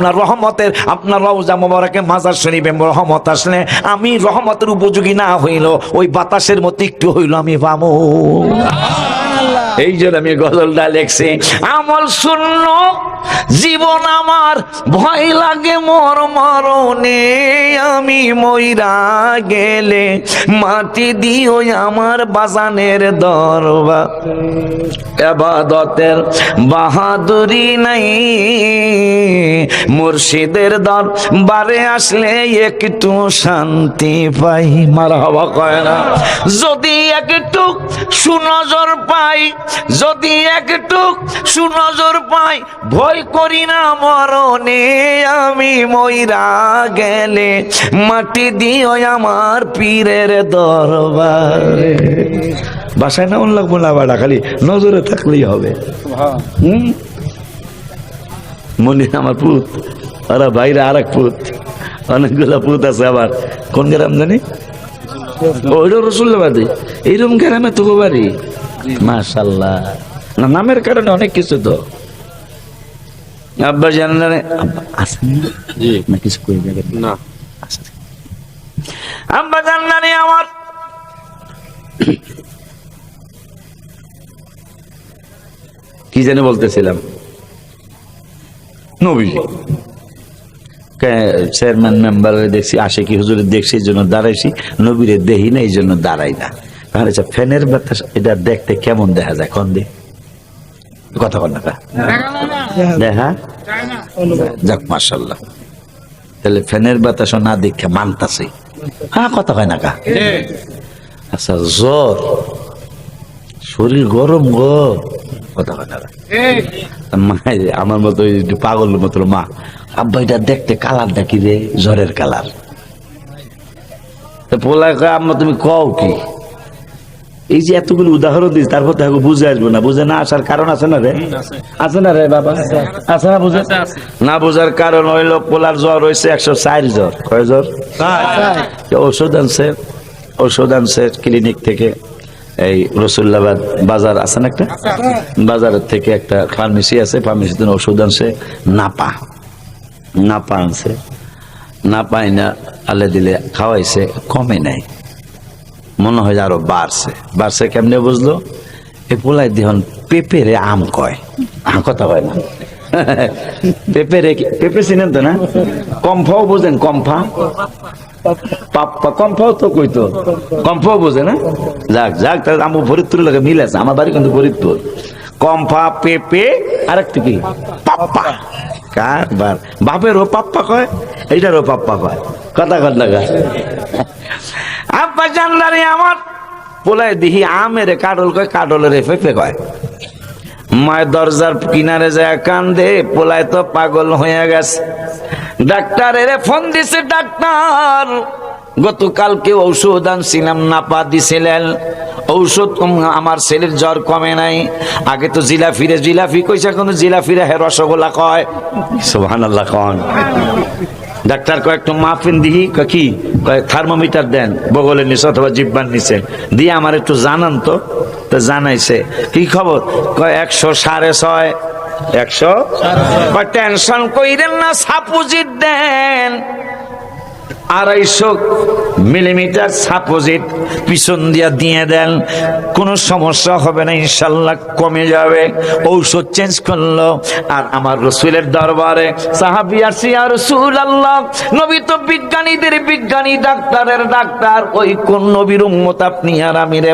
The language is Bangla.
আপনার রহমতের, আপনার রওজা মোবারকে মাজার শরীফে রহমত আসলে আমি রহমতের উপযোগী না হইল ওই বাতাসের মতো একটু হইল আমি পাবো। এই জন্য আমি গজলটা লেখছি, আমল শূন্য জীবন আমার, ভয় লাগে মোর মরণে, আমি মইরা গেলে মাটি দিও আমার বাজানের দরবার, ইবাদতের বাহাদুরি নাই, মুর্শিদের দরবারে আসলে একটু শান্তি পাই। মারহাবা কয় না? যদি একটু সুনজর পাই, যদি একটু সুনজর পাই, ভয় করি না মরণে, আমি মইরা গেলে মাটি দিও আমার পীরের দরবারে। বাসায় না অন্য লাগবো না, বাড়া খালি নজরে থাকলেই হবে। মনে আমার পুত, ওরা বাইরে আর এক পুত, অনেকগুলা পুত আছে। আবার কোন গ্রাম জানি, ওইটা রসুল্লাবাদী। এইরকম গ্রামে তো বাড়ি, মাশাআল্লাহ। না নামের কারণে অনেক কিছু তো। আব্বা জানলে আসেন না কিছু করে যাবেন না, আব্বা জানলে আমার কি জানি বলতেছিলাম, নবীজি চেয়ারম্যান মেম্বার দেখছি, আশিকি হুজুরের দেখছি এই জন্য দাঁড়াইছি, নবীরে দেখি না এই জন্য দাঁড়াই না। তাহলে ফ্যানের বাতাস এটা দেখতে কেমন দেখা যায়? কোন দিক কথা বল না দেখা যাক, মাশাআল্লাহ। তাহলে ফ্যানের বাতাস না দেখে মানতাছে, হ্যাঁ কথা হয় না কা? আচ্ছা জ্বর, শরীর গরম গো, কথা হয় না? আমার মতো পাগল মতো মা, আব্বা এটা দেখতে কালারটা কি রে? জ্বরের কালার। পোলায় কয় আম্মা তুমি কও কি? এই যে এতগুলো উদাহরণ দিস, তারপর তো বুঝে আসবো না। বুঝে না আসার কারণ আছে না রে? আছে না রে বাবা? আছে না? বুঝে না বোঝার কারণ হইলো পোলার জ্বর হয়েছে 104 জ্বর। কয় জ্বর? ওষুধ আনছে ক্লিনিক থেকে, এই রসুল্লাবাদ বাজার আছে না একটা, বাজারের থেকে একটা ফার্মেসি আছে, ফার্মেসিতে ওষুধ আনছে, নাপা আনছে, নাপাই না আলে দিলে খাওয়াইছে, কমে নাই, মনে হয় আরো বাড়ছে। কেমনে বুঝলো? এ পোলাই দিহন পেঁপেরে আম কয়, কথা হয় না? পেঁপে চিনেন তো না? কম্ফাও বোঝেন? কম্ফা কম্ফাও তো কইতো, কম্ফাও বোঝে না? যাক তাহলে আমার ফরিদপুর লাগে মিল আছে, আমার বাড়ি কিন্তু ফরিদপুর। কম্ফা, পেঁপে, আর একটা কি পাপ্পা। কারবার বাপেরও পাপ্পা কয়, এইটারও পাপ্পা কয়, কথা কর লাগা। আব্বা জানলারে আমার পোলায় দিহি আমের কাডল কয়, কাডলের পেঁপে কয়। মায়ের দরজার কিনারে যায় কান্দে, পোলায় তো পাগল হয়ে গেছে। ডাক্তারের ফোন দিছে, ডাক্তার গতকালকে ঔষধ আনছিলাম, নাপা দিছিলেন, ঔষধ আমার ছেলের জ্বর কমে নাই। আগে তো জিলাফি কইছে, এখন জিলাফিরে হে রসগোল্লা কয়। সুবহানাল্লাহ। কন ডাক্তার কয় একটু মাফিন দিহি, কি কয় থার্মোমিটার দেন বগলের নিচে অথবা জিব্বার নিচে দিয়ে আমার একটু জানান তো। জানাইছে, কি খবর? কয় 106.5। 100? টেনশন কইরেন না, সাপোজিট দেন, 250 মিলিমিটার সাপোজিট পিছন দিয়ে দেন, কোনো সমস্যা হবে না, ইনশাল্লাহ কমে যাবে। ঔষধ চেঞ্জ করলো। আর আমার রসুলের দরবারে সাহাবী আসি, ইয়া রাসূলুল্লাহ, নবী তো বিজ্ঞানীদের বিজ্ঞানী, ডাক্তারের ডাক্তার, ওই কোন নবীর উম্মত আপনি আর আমি রে?